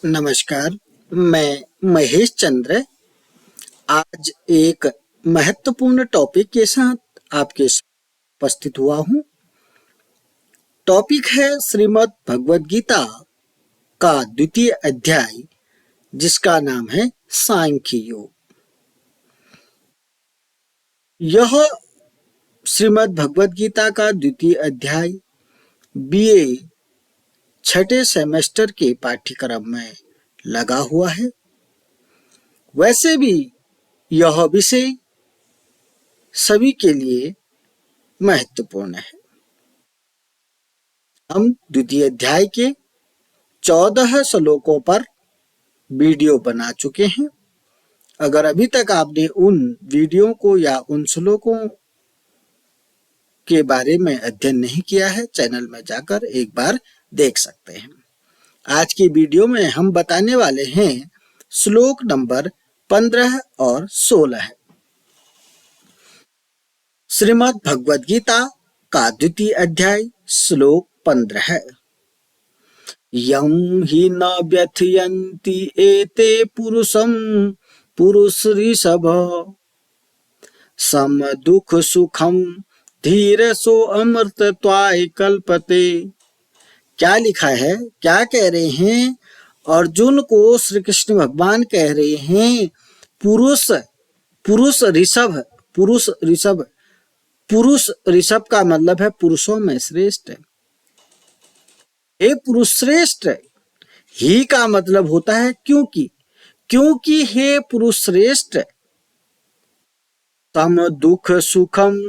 नमस्कार, मैं महेश चंद्र आज एक महत्वपूर्ण टॉपिक के साथ आपके उपस्थित हुआ हूँ। टॉपिक है श्रीमद् भगवद गीता का द्वितीय अध्याय, जिसका नाम है सांख्य योग। यह श्रीमद् भगवद गीता का द्वितीय अध्याय बीए छठे सेमेस्टर के पाठ्यक्रम में लगा हुआ है। वैसे भी यह विषय सभी के लिए महत्वपूर्ण है। हम द्वितीय अध्याय के 14 श्लोकों पर वीडियो बना चुके हैं। अगर अभी तक आपने उन वीडियो को या उन श्लोकों के बारे में अध्ययन नहीं किया है, चैनल में जाकर एक बार देख सकते हैं। आज की वीडियो में हम बताने वाले हैं श्लोक नंबर 15 और 16। श्रीमद् भगवद गीता का द्वितीय अध्याय श्लोक 15। यं हि न व्यथयन्ति एते पुरुषं पुरुषऋषभ सम दुख सुखम धीरसो अमृतत्वाय कल्पते। क्या लिखा है, क्या कह रहे हैं? अर्जुन को श्री कृष्ण भगवान कह रहे हैं पुरुष ऋषभ का मतलब है पुरुषों में श्रेष्ठ। हे पुरुष श्रेष्ठ, ही का मतलब होता है क्योंकि हे पुरुष श्रेष्ठ, सम दुख सुखम,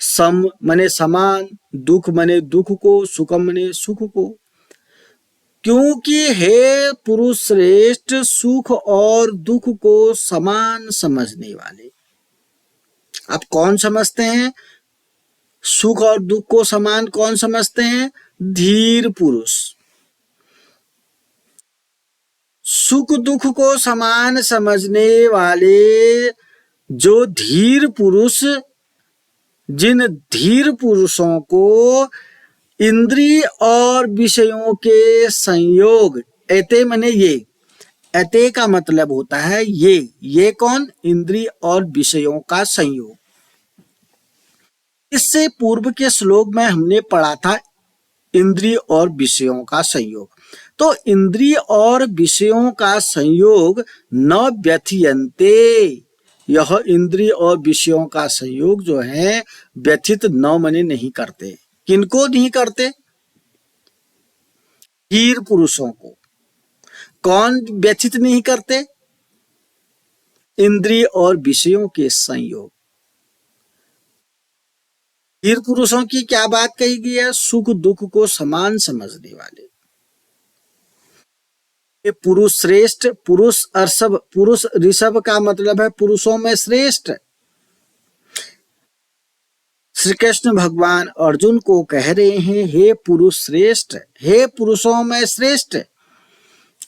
सम मने समान, दुख मने दुख को, सुखम मने सुख को। क्योंकि हे पुरुष श्रेष्ठ सुख और दुख को समान समझने वाले। आप कौन समझते हैं? सुख और दुख को समान कौन समझते हैं? धीर पुरुष। सुख दुख को समान समझने वाले जो धीर पुरुष, जिन धीर पुरुषों को इंद्रिय और विषयों के संयोग, एते मने ये, एते का मतलब होता है ये कौन? इंद्रिय और विषयों का संयोग। इससे पूर्व के श्लोक में हमने पढ़ा था इंद्रिय और विषयों का संयोग। तो इंद्रिय और विषयों का संयोग न व्यथयन्ते, यह इंद्रिय और विषयों का संयोग जो है व्यथित न मने नहीं करते। किनको नहीं करते? धीर पुरुषों को। कौन व्यथित नहीं करते? इंद्रिय और विषयों के संयोग। धीर पुरुषों की क्या बात कही गई है? सुख दुख को समान समझने वाले। ये पुरुष श्रेष्ठ, पुरुष ऋषभ का मतलब है पुरुषों में श्रेष्ठ। श्री कृष्ण भगवान अर्जुन को कह रहे हैं हे पुरुष श्रेष्ठ, हे पुरुषों में श्रेष्ठ,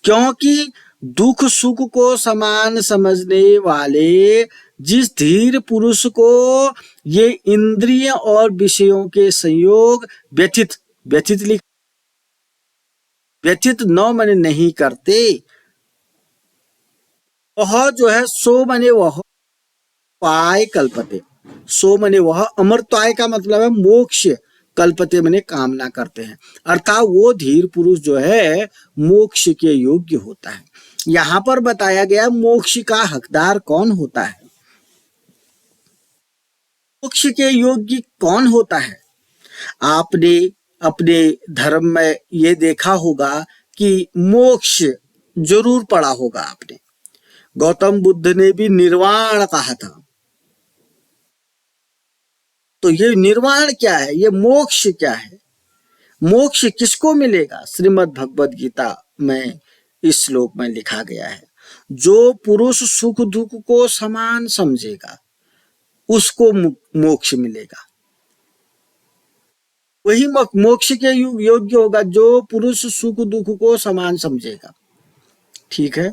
क्योंकि दुख सुख को समान समझने वाले जिस धीर पुरुष को ये इंद्रिय और विषयों के संयोग व्यथित न मने नहीं करते, वह जो है सो मने वह पाय कल्पते। सो मने वह, अमृताय का मतलब है मोक्ष, कल्पते मने कामना करते हैं। अर्थात वो धीर पुरुष जो है मोक्ष के योग्य होता है। यहाँ पर बताया गया मोक्ष का हकदार कौन होता है, मोक्ष के योग्य कौन होता है। आपने अपने धर्म में ये देखा होगा कि मोक्ष जरूर पढ़ा होगा आपने। गौतम बुद्ध ने भी निर्वाण कहा था। तो ये निर्वाण क्या है, ये मोक्ष क्या है? मोक्ष किसको मिलेगा? श्रीमद् भगवद गीता में इस श्लोक में लिखा गया है, जो पुरुष सुख दुख को समान समझेगा उसको मोक्ष मिलेगा। वही मोक्ष के योग्य होगा जो पुरुष सुख दुख को समान समझेगा। ठीक है,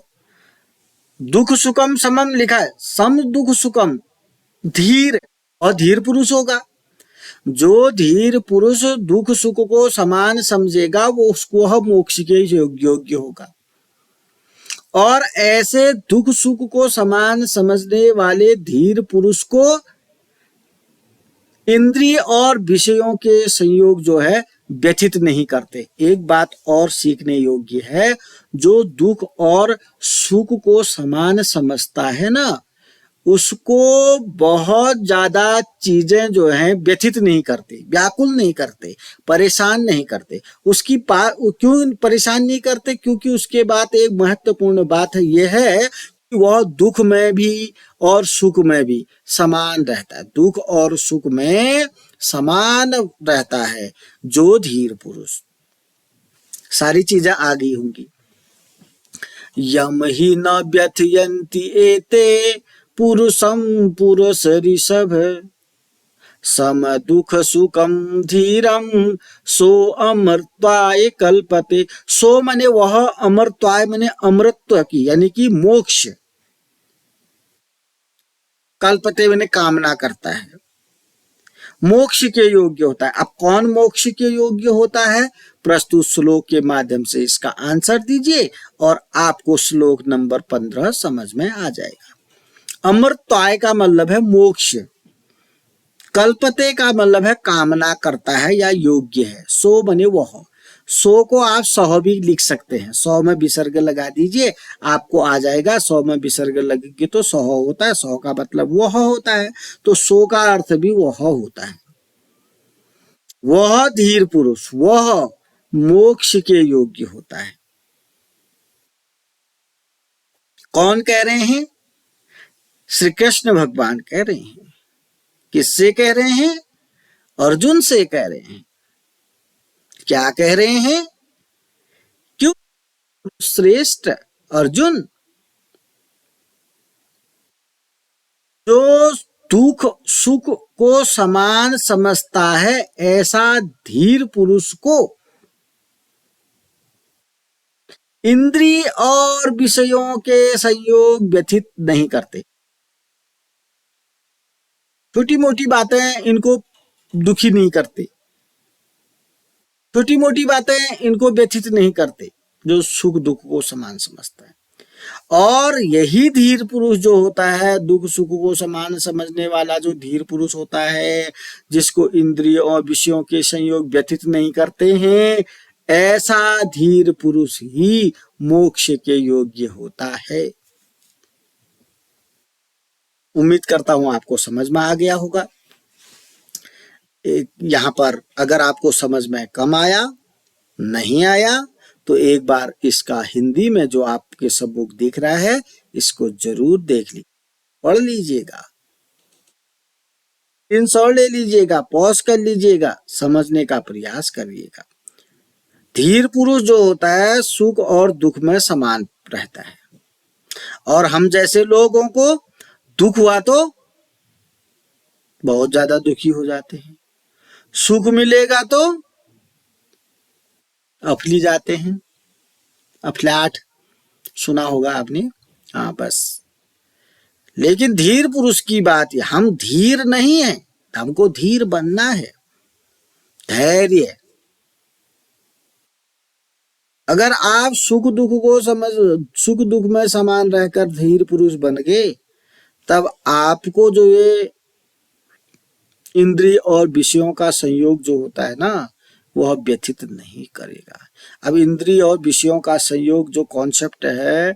दुख सुखम समम लिखा है, सम दुख सुखम धीर, और धीर पुरुष होगा। जो धीर पुरुष दुख सुख को समान समझेगा वो उसको मोक्ष के योग्य होगा। और ऐसे दुख सुख को समान समझने वाले धीर पुरुष को इंद्रिय और विषयों के संयोग जो है व्यथित नहीं करते। एक बात और सीखने योग्य है, जो दुख और सुख को समान समझता है ना, उसको बहुत ज्यादा चीजें जो हैं व्यथित नहीं करते, व्याकुल नहीं करते, परेशान नहीं करते। क्यों परेशान नहीं करते? क्योंकि उसके बाद एक महत्वपूर्ण बात है, यह है कि वह दुख में भी और सुख में भी समान रहता है। दुख और सुख में समान रहता है जो धीर पुरुष। सारी चीजें आ गई होंगी। यम ही न व्यथयन्ति एते पुरुषम पुरुष ऋषभ, सम दुख सुखम धीरम सो अमृताय कल्पते। सो माने वह, अमृताय माने अमृत्व की यानी कि मोक्ष, कल्पते माने कामना करता है, मोक्ष के योग्य होता है। अब कौन मोक्ष के योग्य होता है? प्रस्तुत श्लोक के माध्यम से इसका आंसर दीजिए और आपको श्लोक नंबर 15 समझ में आ जाएगा। अमृताय का मतलब है मोक्ष, कल्पते का मतलब है कामना करता है या योग्य है। सो बने वह, सो को आप सह भी लिख सकते हैं, सौ में विसर्ग लगा दीजिए, आपको आ जाएगा। सौ में विसर्ग लगेगी तो सह होता है, सौ का मतलब वह होता है, तो सो का अर्थ भी वह होता है। वह धीर पुरुष, वह मोक्ष के योग्य होता है। कौन कह रहे हैं? श्री कृष्ण भगवान कह रहे हैं। किससे कह रहे हैं? अर्जुन से कह रहे हैं। क्या कह रहे हैं? क्यों श्रेष्ठ अर्जुन, जो दुख सुख को समान समझता है, ऐसा धीर पुरुष को इंद्रिय और विषयों के संयोग व्यथित नहीं करते। छोटी मोटी बातें इनको दुखी नहीं करते, छोटी मोटी बातें इनको व्यथित नहीं करते, जो सुख दुख को समान समझता है। और यही धीर पुरुष जो होता है, दुख सुख को समान समझने वाला जो धीर पुरुष होता है, जिसको इंद्रिय और विषयों के संयोग व्यथित नहीं करते हैं, ऐसा धीर पुरुष ही मोक्ष के योग्य होता है। उम्मीद करता हूं आपको समझ में आ गया होगा। यहाँ पर अगर आपको समझ में कम आया, नहीं आया, तो एक बार इसका हिंदी में जो आपके सब बुक दिख रहा है, इसको जरूर देख लीजिए, पढ़ लीजिएगा, स्क्रीनशॉट ले लीजिएगा, पॉज कर लीजिएगा, समझने का प्रयास करिएगा। धीर पुरुष जो होता है सुख और दुख में समान रहता है, और हम जैसे लोगों को दुख हुआ तो बहुत ज्यादा दुखी हो जाते हैं, सुख मिलेगा तो अफली जाते हैं। अफलाट सुना होगा आपने, हाँ बस। लेकिन धीर पुरुष की बात, हम धीर नहीं है, हमको धीर बनना है, धैर्य। अगर आप सुख दुख को सुख दुख में समान रहकर धीर पुरुष बन गए, तब आपको जो ये इंद्रिय और विषयों का संयोग जो होता है ना, वह व्यथित नहीं करेगा। अब इंद्रिय और विषयों का संयोग जो कॉन्सेप्ट है,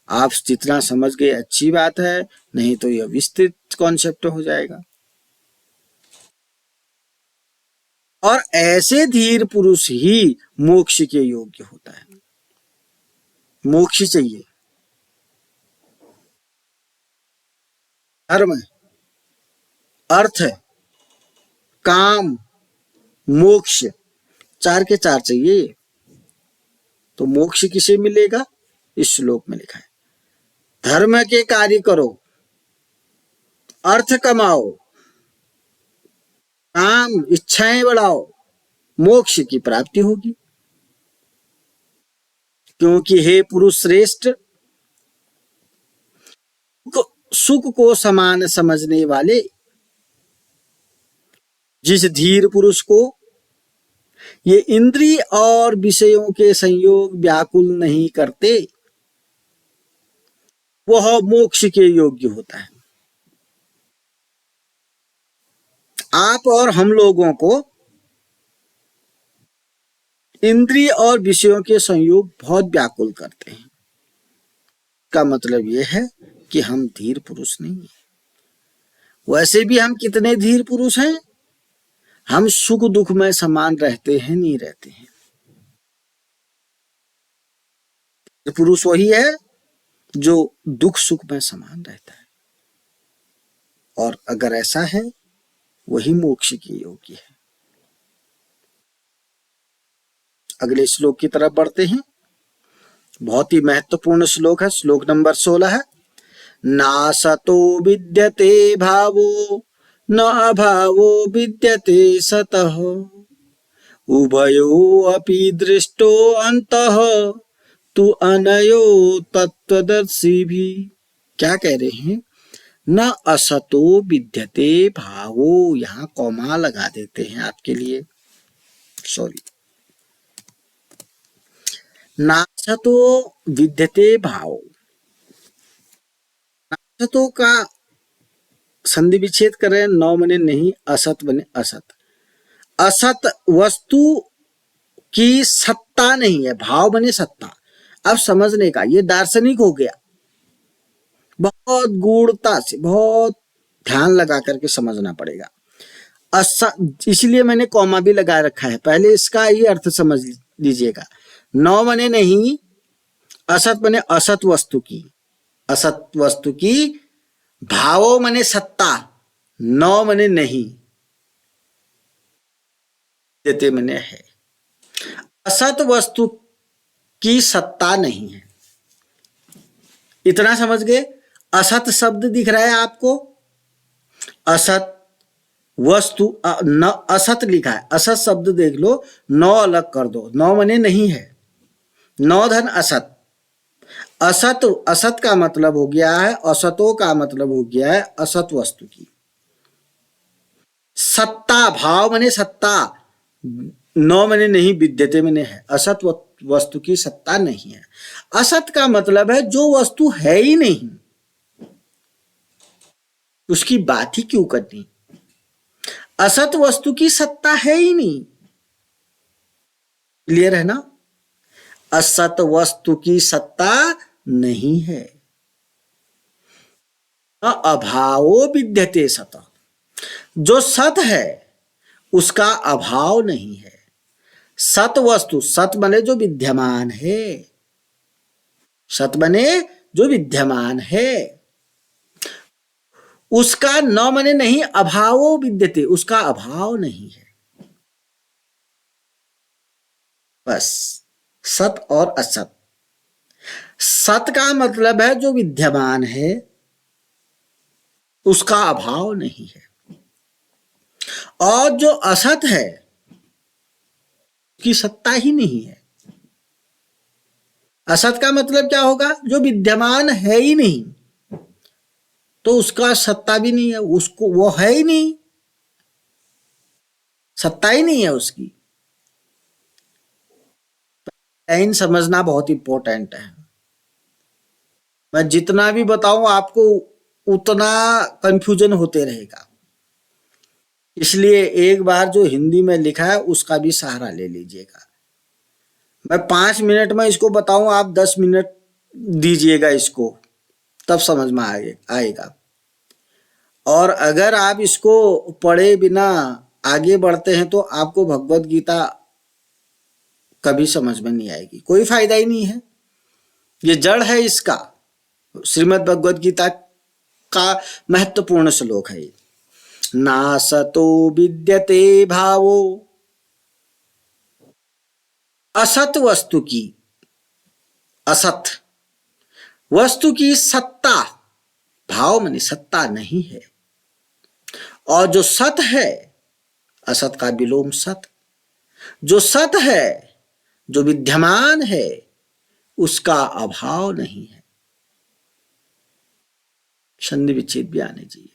आप जितना समझ गए अच्छी बात है, नहीं तो यह विस्तृत कॉन्सेप्ट हो जाएगा। और ऐसे धीर पुरुष ही मोक्ष के योग्य होता है। मोक्ष चाहिए, धर्म, अर्थ, काम, मोक्ष, चार के चार चाहिए। तो मोक्ष किसे मिलेगा? इस श्लोक में लिखा है, धर्म के कार्य करो, अर्थ कमाओ, काम इच्छाएं बढ़ाओ, मोक्ष की प्राप्ति होगी। क्योंकि हे पुरुष श्रेष्ठ, सुख को समान समझने वाले जिस धीर पुरुष को ये इंद्रिय और विषयों के संयोग व्याकुल नहीं करते, वह मोक्ष के योग्य होता है। आप और हम लोगों को इंद्रिय और विषयों के संयोग बहुत व्याकुल करते हैं। का मतलब यह है कि हम धीर पुरुष नहीं हैं। वैसे भी हम कितने धीर पुरुष हैं? हम सुख दुख में समान रहते हैं, नहीं रहते हैं। पुरुष वही है जो दुख सुख में समान रहता है, और अगर ऐसा है वही मोक्ष के योग्य है। अगले श्लोक की तरफ बढ़ते हैं। बहुत ही महत्वपूर्ण श्लोक है, श्लोक नंबर 16 है। नासतो विद्यते भावो न अभावो विद्यते सतः उभयो अपि दृष्टो अंतः तु अनयो तत्वदर्शी भी। क्या कह रहे हैं? न असतो विद्यते भावो, यहां कौमा लगा देते हैं आपके लिए, सॉरी। नासतो विद्यते भाव, नासतो का संधि विच्छेद करें, नौ बने नहीं, असत बने असत। असत वस्तु की सत्ता नहीं है, भाव बने सत्ता। अब समझने का ये दार्शनिक हो गया, बहुत गूढ़ता से, बहुत ध्यान लगा करके समझना पड़ेगा। इसलिए मैंने कॉमा भी लगा रखा है, पहले इसका ही अर्थ समझ लीजिएगा। नौ बने नहीं, असत बने असत वस्तु की, असत वस्तु की, भावो मने सत्ता, नौ मने नहीं, देते मने है। असत वस्तु की सत्ता नहीं है, इतना समझ गए। असत शब्द दिख रहा है आपको, असत वस्तु न असत लिखा है, असत शब्द देख लो, नौ अलग कर दो, नौ मने नहीं है, नौ धन असत। असत, असत का मतलब हो गया है, असतों का मतलब हो गया है असत वस्तु की सत्ता। भाव मने सत्ता, नौ मने नहीं, विद्यते मने है। असत वस्तु की सत्ता नहीं है। असत का मतलब है जो वस्तु है ही नहीं, उसकी बात ही क्यों करनी। असत वस्तु की सत्ता है ही नहीं, क्लियर है ना। असत वस्तु की सत्ता नहीं है। अभावो विद्यते सत, जो सत है उसका अभाव नहीं है। सत वस्तु, सत बने जो विद्यमान है, सत बने जो विद्यमान है, उसका न मने नहीं, अभावो विद्यते, उसका अभाव नहीं है। बस सत और असत। सत का मतलब है जो विद्यमान है, उसका अभाव नहीं है, और जो असत है उसकी सत्ता ही नहीं है। असत का मतलब क्या होगा? जो विद्यमान है ही नहीं, तो उसका सत्ता भी नहीं है, उसको वो है ही नहीं, सत्ता ही नहीं है उसकी। लाइन समझना बहुत इंपॉर्टेंट है। मैं जितना भी बताऊं आपको उतना कंफ्यूजन होते रहेगा, इसलिए एक बार जो हिंदी में लिखा है उसका भी सहारा ले लीजिएगा। मैं 5 मिनट में इसको बताऊं, आप 10 मिनट दीजिएगा इसको, तब समझ में आएगा। और अगर आप इसको पढ़े बिना आगे बढ़ते हैं तो आपको भगवत गीता कभी समझ में नहीं आएगी, कोई फायदा ही नहीं है। ये जड़ है इसका। श्रीमद् भगवत गीता का महत्वपूर्ण श्लोक है। नासतो विद्यते भावो, असत वस्तु की, असत वस्तु की सत्ता, भाव माने सत्ता नहीं है, और जो सत है, असत का विलोम सत, जो सत है, जो विद्यमान है, उसका अभाव नहीं है। संधि विच्छेद भी आने चाहिए।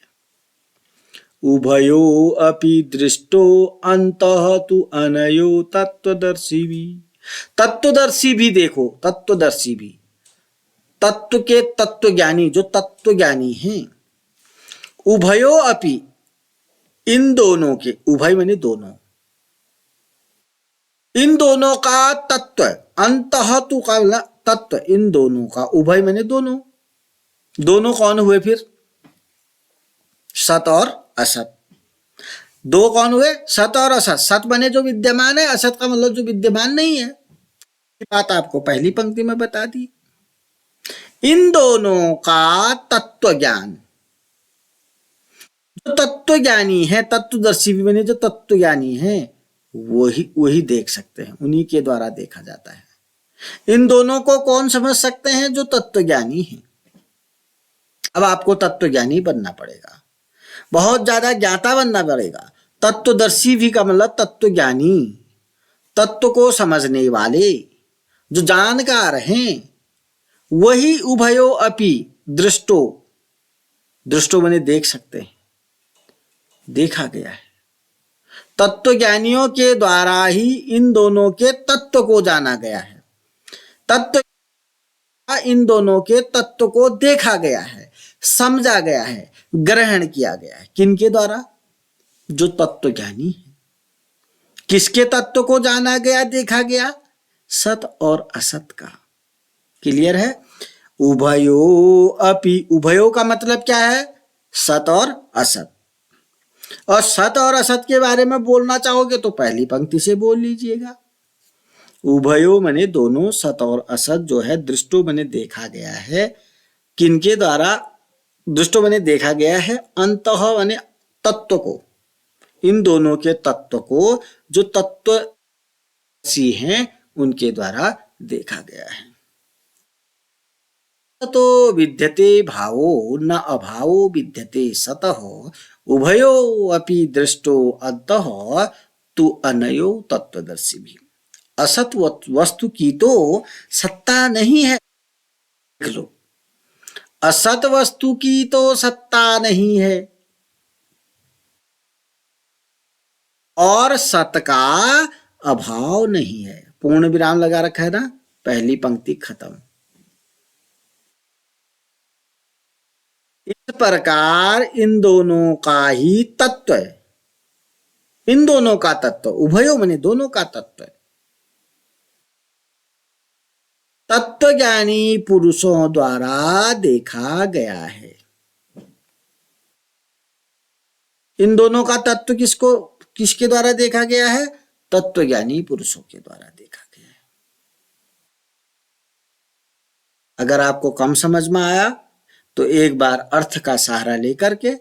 उभयो अपि दृष्टो अंतः तु अनयो तत्वदर्शी भी। तत्वदर्शी भी देखो, तत्वदर्शी भी, तत्व के तत्व ज्ञानी, जो तत्व ज्ञानी हैं, उभयो अपि, इन दोनों के, उभय माने दोनों, इन दोनों का तत्व, अंतः तु का तत्व, इन दोनों का, उभय माने दोनों, दोनों कौन हुए फिर? सत और असत। दो कौन हुए? सत और असत। सत बने जो विद्यमान है, असत का मतलब जो विद्यमान नहीं है। ये बात आपको पहली पंक्ति में बता दी। इन दोनों का तत्व ज्ञान, जो तत्व ज्ञानी है, तत्वदर्शी भी बने जो तत्व ज्ञानी है, वही वही देख सकते हैं, उन्हीं के द्वारा देखा जाता है। इन दोनों को कौन समझ सकते हैं? जो तत्व ज्ञानी है। अब आपको तत्व ज्ञानी बनना पड़ेगा, बहुत ज्यादा ज्ञाता बनना पड़ेगा। तत्वदर्शी भी का मतलब तत्व ज्ञानी, तत्व को समझने वाले, जो जानकार हैं, वही उभयो अपि दृष्टो, दृष्टो बने देख सकते हैं, देखा गया है। तत्व ज्ञानियों के द्वारा ही इन दोनों के तत्व को जाना गया है, तत्व इन दोनों के तत्व को देखा गया है, समझा गया है, ग्रहण किया गया है। किनके द्वारा? जो तत्व ज्ञानी है। किसके तत्व को जाना गया, देखा गया? सत और असत का। क्लियर है? उभयो अपि, उभयो का मतलब क्या है? सत और असत। और सत और असत के बारे में बोलना चाहोगे तो पहली पंक्ति से बोल लीजिएगा। उभयो माने दोनों, सत और असत जो है दृष्टो माने देखा गया है। किनके द्वारा दृष्टो माने देखा गया है? अंतः माने तत्व को, इन दोनों के तत्व को जो तत्वदर्शी हैं उनके द्वारा देखा गया है। तो विद्यते भावो न अभावो विद्यते सतः, उभयो अपि दृष्टो अन्तः तु अनयो तत्वदर्शी भी। असत वस्तु की तो सत्ता नहीं है, देख लो, असत वस्तु की तो सत्ता नहीं है, और सत का अभाव नहीं है। पूर्ण विराम लगा रखा है ना, पहली पंक्ति खत्म। इस प्रकार इन दोनों का ही तत्व है, इन दोनों का तत्व, उभयो माने दोनों का तत्व है, तत्वज्ञानी पुरुषों द्वारा देखा गया है। इन दोनों का तत्व किसको, किसके द्वारा देखा गया है? तत्वज्ञानी पुरुषों के द्वारा देखा गया है। अगर आपको कम समझ में आया तो एक बार अर्थ का सहारा लेकर के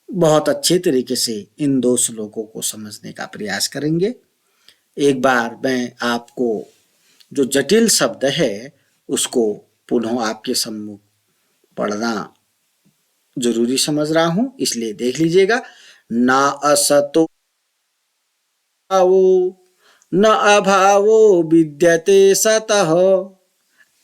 बहुत अच्छे तरीके से इन दो श्लोकों को समझने का प्रयास करेंगे। एक बार मैं आपको जो जटिल शब्द है उसको पुनः आपके सम्मुख पढ़ना जरूरी समझ रहा हूं, इसलिए देख लीजिएगा। ना असतो न अभावो विद्यते सतः,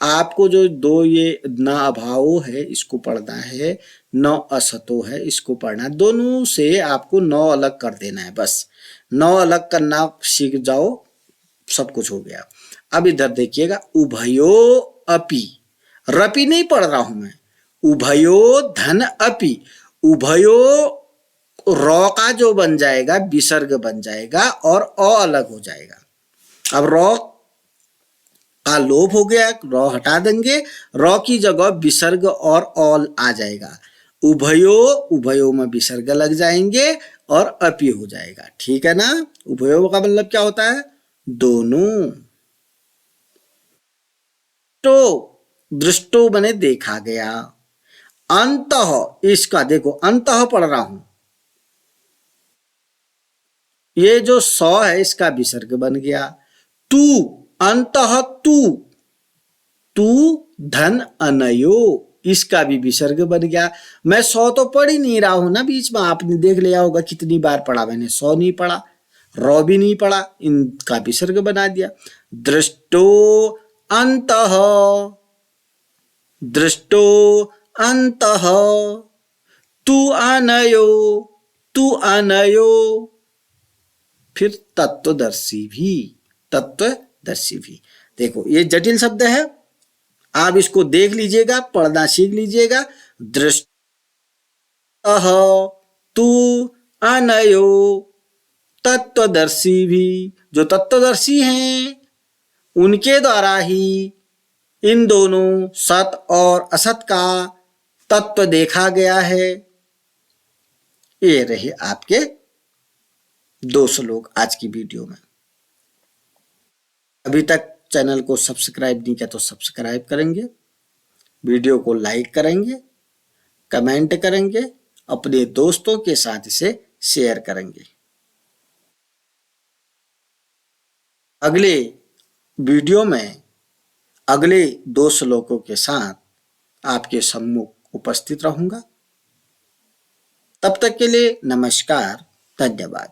आपको जो दो ये न अभावो है इसको पढ़ना है, न असतो है इसको पढ़ना है, दोनों से आपको नौ अलग कर देना है। बस नौ अलग करना सीख जाओ, सब कुछ हो गया। अब इधर देखिएगा, उभयो अपि, रपि नहीं पढ़ रहा हूं मैं, उभयो धन अपि, उभयो रॉ का जो बन जाएगा विसर्ग बन जाएगा और अ अलग हो जाएगा। अब रॉ का लोप हो गया, रॉ हटा देंगे, रॉ की जगह विसर्ग और ऑल आ जाएगा। उभयो, उभयो में विसर्ग लग जाएंगे और अपि हो जाएगा। ठीक है ना? उभयो का मतलब क्या होता है? दोनों। तो दृष्टो बने देखा गया, अंतः, इसका देखो अंतः पढ़ रहा हूं, ये जो सौ है इसका विसर्ग बन गया। तू, अंतः तू, तू धन अनयो, इसका भी विसर्ग बन गया। मैं सौ तो पढ़ ही नहीं रहा हूं ना, बीच में आपने देख लिया होगा कितनी बार पढ़ा मैंने, सौ नहीं पढ़ा, रौ भी नहीं पढ़ा, इनका विसर्ग बना दिया। दृष्टो अंतः, दृष्टो अंतः, तू अनयो, तू अनयो, फिर तत्वदर्शी भी, तत्वदर्शी भी। देखो ये जटिल शब्द है, आप इसको देख लीजिएगा, पढ़ना सीख लीजिएगा। दृष्ट तू अनयो तत्वदर्शी भी, जो तत्वदर्शी हैं उनके द्वारा ही इन दोनों सत और असत का तत्व देखा गया है। ये रहे आपके 2 श्लोक आज की वीडियो में। अभी तक चैनल को सब्सक्राइब नहीं किया तो सब्सक्राइब करेंगे, वीडियो को लाइक करेंगे, कमेंट करेंगे, अपने दोस्तों के साथ इसे शेयर करेंगे। अगले वीडियो में अगले 2 श्लोकों के साथ आपके सम्मुख उपस्थित रहूंगा। तब तक के लिए नमस्कार, धन्यवाद।